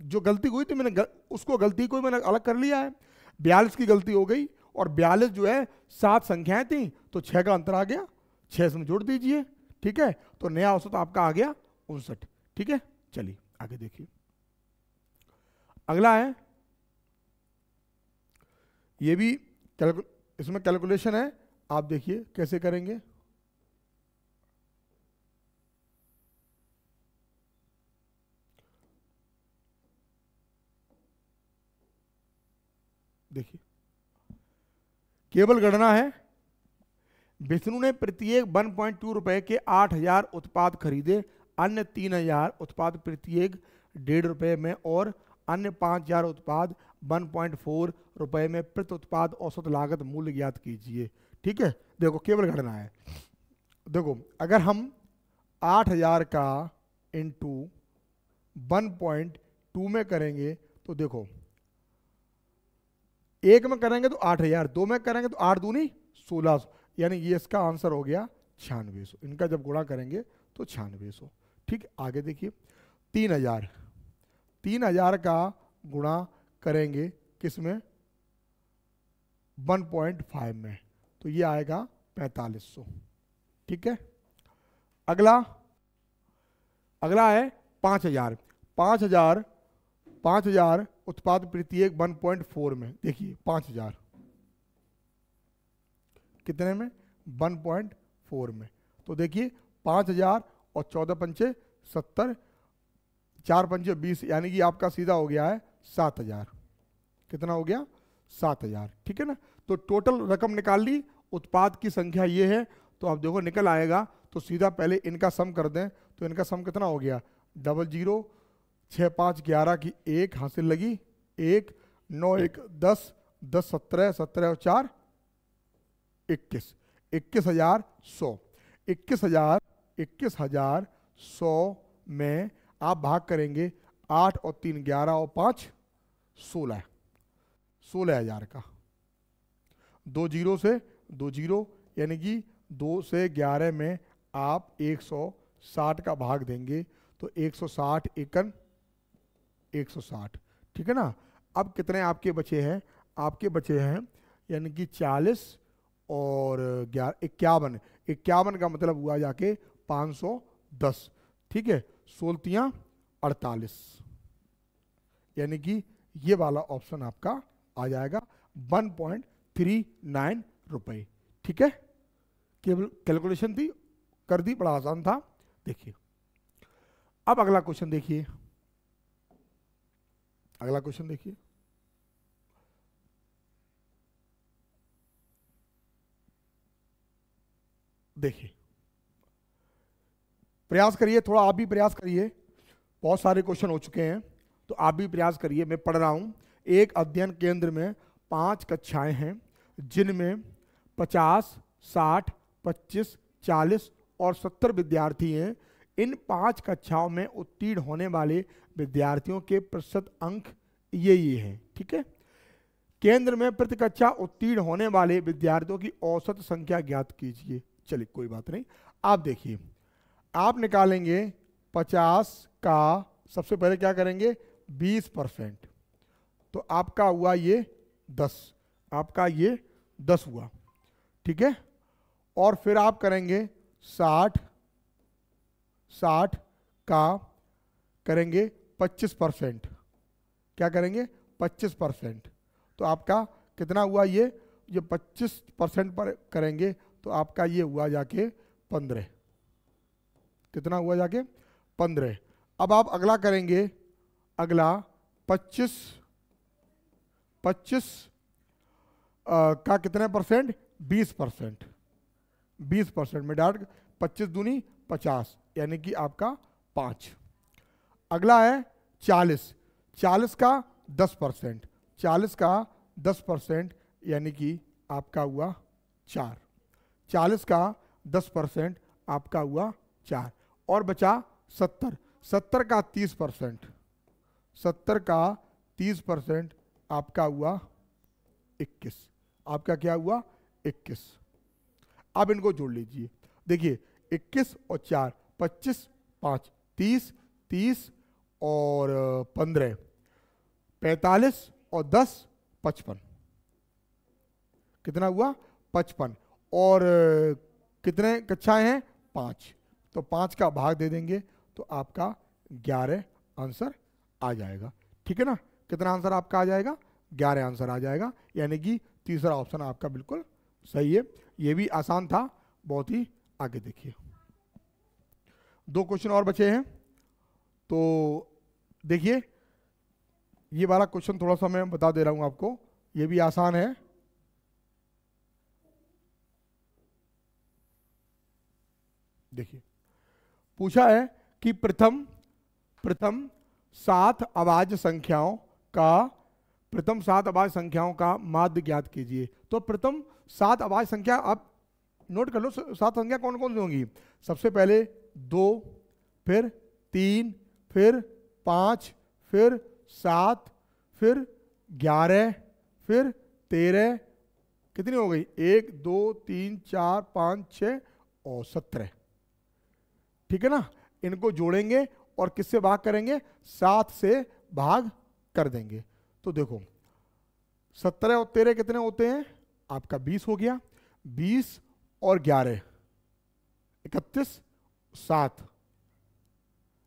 जो गलती हुई थी मैंने उसको, गलती को मैंने अलग कर लिया है। 42 की गलती हो गई, और 42 जो है 7 संख्याएं थी, तो 6 का अंतर आ गया, 6 इसमें जोड़ दीजिए। ठीक है, तो नया औसत आपका आ गया 59। ठीक है, चलिए आगे देखिए। अगला है, ये भी इसमें कैलकुलेशन है, आप देखिए कैसे करेंगे। देखिए, केवल गणना है। विष्णु ने प्रत्येक 1.2 रुपए के 8000 उत्पाद खरीदे, अन्य 3000 उत्पाद प्रत्येक 1.5 रुपए में, और अन्य 5000 उत्पाद 1.4 रुपए में। प्रति उत्पाद औसत लागत मूल्य ज्ञात कीजिए। ठीक है, देखो केवल गणना है। देखो, अगर हम 8000 का इंटू 1.2 में करेंगे, तो देखो, एक में करेंगे तो 8000, 2 में करेंगे तो 8 दूनी 1600, यानी ये इसका आंसर हो गया 9600। इनका जब गुणा करेंगे तो 9600। ठीक, आगे देखिए। 3000 का गुणा करेंगे किस में? 1.5 में, तो ये आएगा 4500। ठीक है, अगला है 5000। 5000 उत्पाद प्रत्येक 1.4 में। देखिए 5000 कितने में? 1.4 में। तो देखिए 5000 और 14 पंचे 70, 4 पंचे 20, यानी कि आपका सीधा हो गया है 7000। कितना हो गया? 7000। ठीक है ना, तो टोटल रकम निकाल ली, उत्पाद की संख्या ये है, तो आप देखो निकल आएगा। तो सीधा पहले इनका सम कर दें, तो इनका सम कितना हो गया? 00 6 5 11 की 1 हासिल लगी, 1 9 1 10 10 17 17 और 4 21, 21100। 21100 में आप भाग करेंगे 8 और 3 11 और 5 16, 16000 का। 2 जीरो से 2 जीरो, यानी कि 2 से 11 में आप 160 का भाग देंगे, तो 160 एकन 160। ठीक है ना, अब कितने आपके बचे हैं? आपके बचे हैं यानी कि 40 और 51। 51 का मतलब हुआ जाके 510। ठीक है, 16 48, यानी कि ये वाला ऑप्शन आपका आ जाएगा 1.39 रुपए। ठीक है, केवल कैलकुलेशन थी, कर दी, बड़ा आसान था। देखिए, अब अगला क्वेश्चन देखिए। अगला क्वेश्चन देखिए। देखिए, प्रयास करिए, थोड़ा आप भी प्रयास करिए। बहुत सारे क्वेश्चन हो चुके हैं, तो आप भी प्रयास करिए। मैं पढ़ रहा हूं। एक अध्ययन केंद्र में 5 कक्षाएं हैं, जिनमें 50, 60, 25, 40 और 70 विद्यार्थी हैं। इन 5 कक्षाओं में उत्तीर्ण होने वाले विद्यार्थियों के प्रतिशत अंक ये हैं। ठीक है, केंद्र में प्रति कक्षा उत्तीर्ण होने वाले विद्यार्थियों की औसत संख्या ज्ञात कीजिए। चलिए कोई बात नहीं, आप देखिए, आप निकालेंगे 50 का, सबसे पहले क्या करेंगे? 20%, तो आपका हुआ ये 10, आपका ये 10 हुआ। ठीक है, और फिर आप करेंगे 60 का करेंगे 25%, क्या करेंगे 25%, तो आपका कितना हुआ ये 25% पर करेंगे तो आपका ये हुआ जाके 15, कितना हुआ जाके 15। अब आप अगला करेंगे, अगला 25 का कितने परसेंट 20%, 20% में डाट 25 दूनी 50 यानी कि आपका 5। अगला है 40, 40 का 10%, 40 का 10% यानी कि आपका हुआ 4, 40 का 10% आपका हुआ 4, और बचा 70, 70 का 30%, 70 का 30% आपका हुआ 21, आपका क्या हुआ 21। अब इनको जोड़ लीजिए, देखिए 21 और 4 25 5 30, 30 और 15 45 और 10 55, कितना हुआ 55, और कितने कक्षाएं हैं 5, तो 5 का भाग दे देंगे तो आपका 11 आंसर आ जाएगा। ठीक है ना, कितना आंसर आपका आ जाएगा 11 आंसर आ जाएगा, यानी कि तीसरा ऑप्शन आपका बिल्कुल सही है। ये भी आसान था बहुत ही। आगे देखिए 2 क्वेश्चन और बचे हैं, तो देखिए ये वाला क्वेश्चन थोड़ा सा मैं बता दे रहा हूं आपको, ये भी आसान है। देखिए पूछा है कि प्रथम 7 अभाज्य संख्याओं का माध्य ज्ञात कीजिए। तो प्रथम 7 अभाज्य संख्या आप नोट कर लो, 7 संख्या कौन कौन सी होंगी। सबसे पहले 2, फिर 3, फिर 5, फिर 7, फिर 11, फिर 13, कितनी हो गई 1 2 3 4 5 6 और 17। ठीक है ना, इनको जोड़ेंगे और किससे भाग करेंगे 7 से भाग कर देंगे। तो देखो 17 और 13 कितने होते हैं आपका 20 हो गया, 20 और 11 31, 7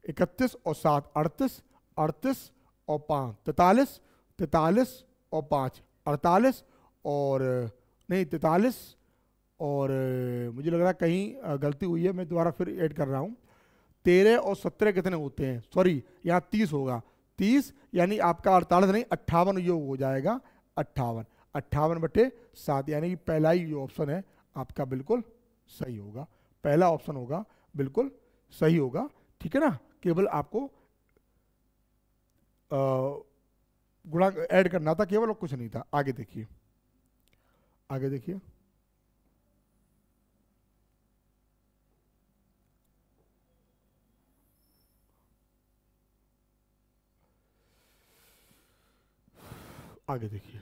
31 और 7 38, 38 और 5 43, 43 और 5 48, और नहीं 43, और मुझे लग रहा है कहीं गलती हुई है, मैं दोबारा फिर ऐड कर रहा हूँ। 13 और 17 कितने होते हैं, सॉरी यहाँ 30 होगा, 30 यानी आपका 48 नहीं 58 योग हो जाएगा, 58 58/7 यानी कि पहला ही जो ऑप्शन है आपका बिल्कुल सही होगा, पहला ऑप्शन होगा बिल्कुल सही होगा। ठीक है ना, केवल आपको गुणा ऐड करना था केवल, और कुछ नहीं था। आगे देखिए, आगे देखिए आगे देखिए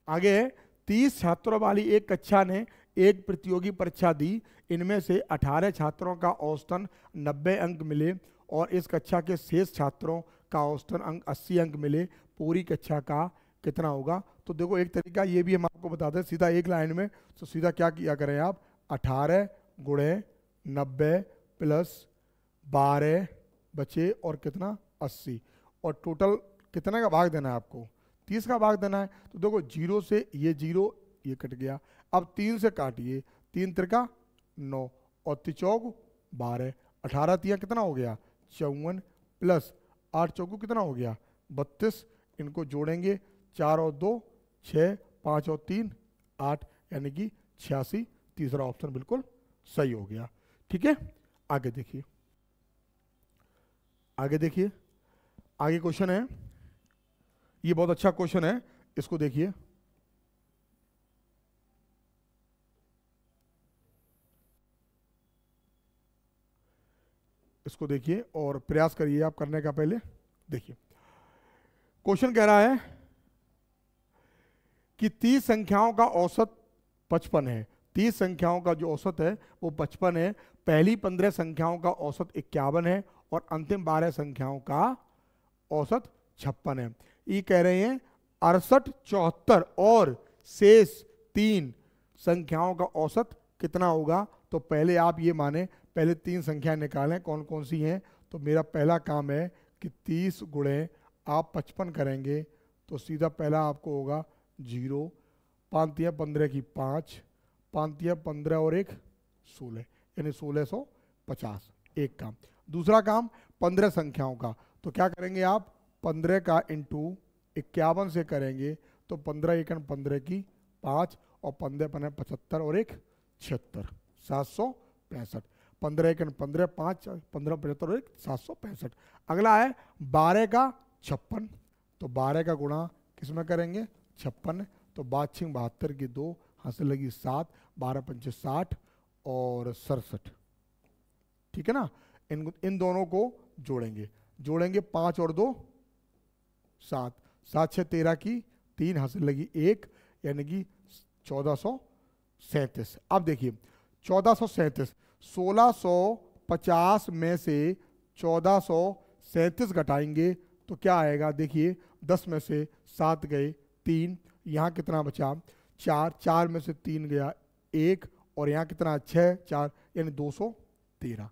आगे 30 छात्रों वाली एक कक्षा ने एक प्रतियोगी परीक्षा दी, इनमें से 18 छात्रों का औसतन 90 अंक मिले और इस कक्षा के शेष छात्रों का औसतन अंक 80 अंक मिले, पूरी कक्षा का कितना होगा। तो देखो एक तरीका ये भी हम आपको बताते हैं सीधा एक लाइन में, तो सीधा क्या किया करें आप 18 गुणे 90 प्लस 12 बचे और कितना 80, और टोटल कितने का भाग देना है आपको 30 का भाग देना है। तो देखो 0 से ये 0 ये कट गया, अब 3 से काटिए, 3 त्रिका 9 और 3 चौक 12, 18 तिया कितना हो गया 54 प्लस 8 चौको कितना हो गया 32, इनको जोड़ेंगे 4 और 2 6, 5 और 3 8 यानी कि 86, तीसरा ऑप्शन बिल्कुल सही हो गया। ठीक है, आगे देखिए, आगे देखिए, आगे क्वेश्चन है, ये बहुत अच्छा क्वेश्चन है, इसको देखिए। इसको देखिए और प्रयास करिए आप करने का। पहले देखिए क्वेश्चन कह रहा है कि 30 संख्याओं का औसत 55 है, 30 संख्याओं का जो औसत है वो 55 है, पहली 15 संख्याओं का औसत 51 है और अंतिम 12 संख्याओं का औसत 56 है। ये कह रहे हैं 68 74 और शेष 3 संख्याओं का औसत कितना होगा। तो पहले आप ये माने पहले 3 संख्या निकालें कौन कौन सी हैं। तो मेरा पहला काम है कि 30 गुणे आप 55 करेंगे तो सीधा पहला आपको होगा 0, 5 तिया 15 की 5, 5 तिया 15 और 1 16, यानी 1650 एक काम। दूसरा काम 15 संख्याओं का, तो क्या करेंगे आप 15 का इंटू 51 से करेंगे तो 15 एकन 15 की 5 और 15 पने 75 और 1 76, 765। 15 एकन 15 5 15 75 और 1 765। अगला है 12 का 56, तो 12 का गुणा किस में करेंगे 56, तो 5 72 की 2 हाथ से लगी 7, 12 पंचे 60 और 67, ठीक है ना। इन दोनों को जोड़ेंगे 5 और 2 7, 7 6 13 की 3 हाथ से लगी 1, यानी कि 1437। अब देखिए 1437, 1650 में से 1437 घटाएंगे तो क्या आएगा, देखिए 10 में से 7 गए 3, यहाँ कितना बचा 4, 4 में से 3 गया 1, और यहाँ कितना 6 4, यानी 213।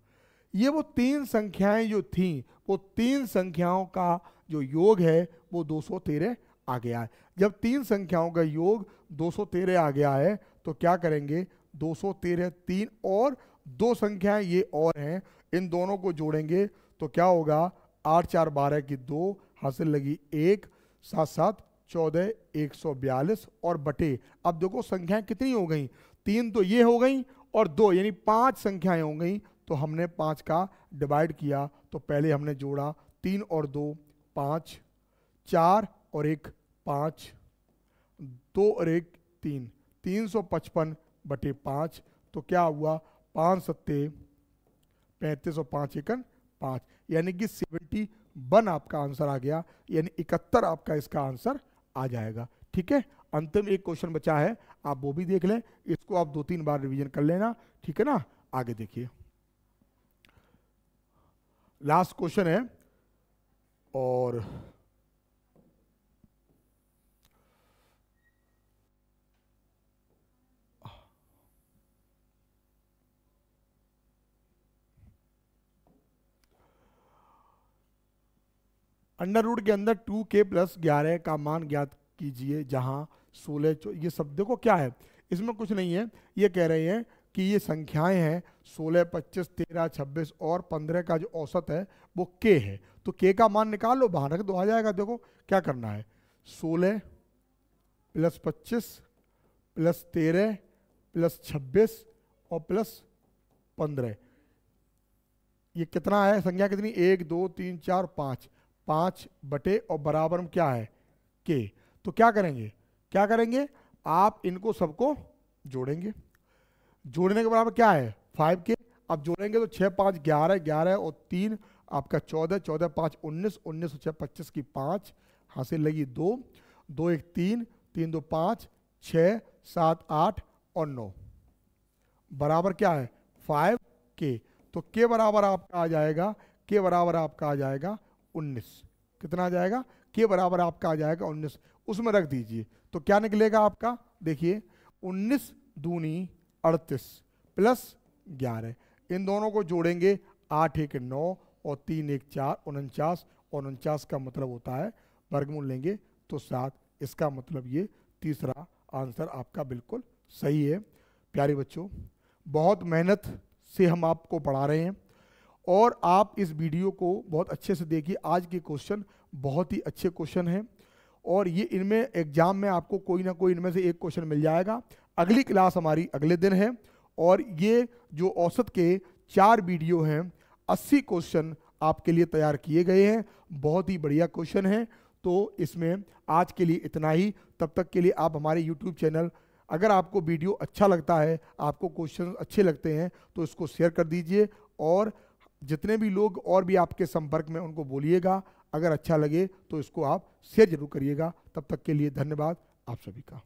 ये वो 3 संख्याएं जो थीं, वो 3 संख्याओं का जो योग है वो 213 आ गया है। जब 3 संख्याओं का योग 213 आ गया है तो क्या करेंगे 213, 3 और 2 संख्याएं ये और हैं, इन दोनों को जोड़ेंगे तो क्या होगा 8 4 12 की 2 हासिल लगी 1, 7 7 14 142 और बटे। अब देखो संख्याएं कितनी हो गई, 3 तो ये हो गई और 2 यानी 5 संख्याएं हो गई। तो हमने 5 का डिवाइड किया, तो पहले हमने जोड़ा 3 और 2 5, 4 और 1 5, 2 और 1 3, 355 बटे 5, तो क्या हुआ 5 सत्ते 35 और 5 एकन 5, यानी कि 71 आपका आंसर आ गया, यानी 71 आपका इसका आंसर आ जाएगा। ठीक है, अंतिम एक क्वेश्चन बचा है, आप वो भी देख लें, इसको आप 2-3 बार रिवीजन कर लेना, ठीक है ना। आगे देखिए लास्ट क्वेश्चन है, और अंडर रूट के अंदर 2k + 11 का मान ज्ञात कीजिए, जहां 16 ये सब देखो क्या है, इसमें कुछ नहीं है। ये कह रहे हैं कि ये संख्याएं हैं 16 25 13 26 और 15 का जो औसत है वो k है, तो k का मान निकाल लो, बाहर रख दो, आ जाएगा। देखो क्या करना है, 16 + 25 + 13 + 26 और +15, ये कितना है, संख्या कितनी 1 2 3 4 5, 5 बटे और बराबर में क्या है k। तो क्या करेंगे आप इनको सबको जोड़ेंगे, जोड़ने के बराबर क्या है 5k। अब जोड़ेंगे तो 6 5 11 11 और 3 आपका 14, 14 5 19, 19 और 6 25 की 5 हासिल लगी 2, 2 1 3, 3 2 5, 6 7 8 और 9 बराबर क्या है 5k। तो k बराबर आपका आ जाएगा, k बराबर आपका आ जाएगा 19। कितना आ जाएगा, k बराबर आपका आ जाएगा 19, उसमें रख दीजिए। तो क्या निकलेगा आपका, देखिए 19 दूनी 38 + 11, इन दोनों को जोड़ेंगे 8 1 9 और 3 1 4 49, और 49 का मतलब होता है वर्गमूल लेंगे तो 7, इसका मतलब ये तीसरा आंसर आपका बिल्कुल सही है। प्यारे बच्चों, बहुत मेहनत से हम आपको पढ़ा रहे हैं और आप इस वीडियो को बहुत अच्छे से देखिए। आज के क्वेश्चन बहुत ही अच्छे क्वेश्चन हैं और ये इनमें एग्जाम में आपको कोई ना कोई इनमें से एक क्वेश्चन मिल जाएगा। अगली क्लास हमारी अगले दिन है और ये जो औसत के 4 वीडियो हैं, 80 क्वेश्चन आपके लिए तैयार किए गए हैं, बहुत ही बढ़िया क्वेश्चन हैं। तो इसमें आज के लिए इतना ही, तब तक के लिए आप हमारे YouTube चैनल, अगर आपको वीडियो अच्छा लगता है, आपको क्वेश्चन अच्छे लगते हैं तो इसको शेयर कर दीजिए, और जितने भी लोग और भी आपके संपर्क में उनको बोलिएगा, अगर अच्छा लगे तो इसको आप शेयर जरूर करिएगा। तब तक के लिए धन्यवाद आप सभी का।